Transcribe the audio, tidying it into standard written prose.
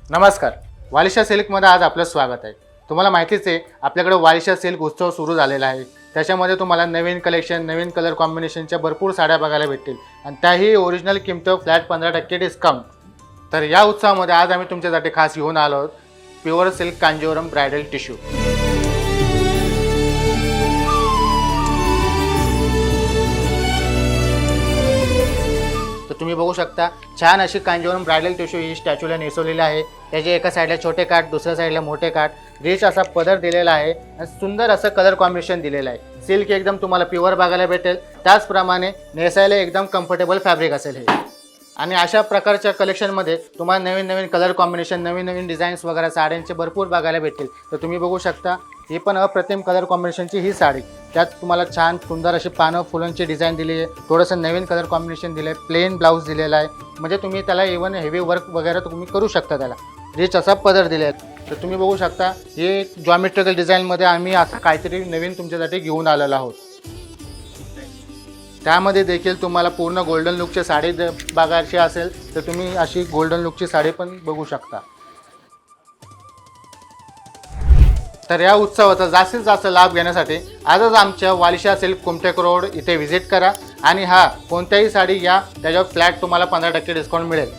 नमस्कार. वालिशा सिल्कमध्ये आज आपलं स्वागत आहे. तुम्हाला माहितीच आहे आपल्याकडे वालिशा सिल्क उत्सव सुरू झालेला आहे. त्याच्यामध्ये तुम्हाला नवीन कलेक्शन, नवीन कलर कॉम्बिनेशनच्या भरपूर साड्या बघायला भेटतील आणि त्याही ओरिजिनल किमतीवर फ्लॅट 15% डिस्काउंट. तर या उत्सवामध्ये आज आम्ही तुमच्यासाठी खास घेऊन आलो आहोत pure silk Kanjivaram bridal tissue. तुम्ही बघू शकता छान अशी कांजीवरम ब्रायडल टिश्यू ही स्टॅच्यूला नेसवलेली आहे. त्याचे एका साईडला छोटे काठ, दुसऱ्या साईडला मोठे काठ, रिच असा पदर दिलेला आहे आणि सुंदर असं कलर कॉम्बिनेशन दिलेलं आहे. सिल्क एकदम तुम्हाला प्युअर बघायला भेटेल, त्याचप्रमाणे नेसायला एकदम कम्फर्टेबल फॅब्रिक असेल हे. आणि अशा प्रकारच्या कलेक्शनमध्ये तुम्हाला नवीन नवीन कलर कॉम्बिनेशन, नवीन नवीन डिझाईन्स वगैरे साड्यांचे भरपूर बघायला भेटतील. तर तुम्ही बघू शकता ही पण अप्रतिम कलर कॉम्बिनेशनची ही साडी. त्यात तुम्हाला छान सुंदर अशी पानं फुलांची डिझाईन दिली आहे, थोडंसं नवीन कलर कॉम्बिनेशन दिलं आहे, प्लेन ब्लाऊज दिलेला आहे. म्हणजे तुम्ही त्याला इव्हन हेवी वर्क वगैरे तुम्ही करू शकता. त्याला रिच असा पदर दिले आहे. तर तुम्ही बघू शकता हे जॉमेट्रिकल डिझाईनमध्ये आम्ही असं काहीतरी नवीन तुमच्यासाठी घेऊन आलेलो आहोत. त्यामध्ये देखील तुम्हाला पूर्ण गोल्डन लुकची साडी बघायची असेल तर तुम्ही अशी गोल्डन लुकची साडी पण बघू शकता. तर या उत्सवाचा जास्तीत जास्त लाभ घेण्यासाठी आजच आमच्या वालिशा सिल्क कुमटेक रोड इथे व्हिजिट करा आणि कोणत्याही साडी घ्या, त्याच्यावर फ्लॅट तुम्हाला 15% डिस्काउंट मिळेल.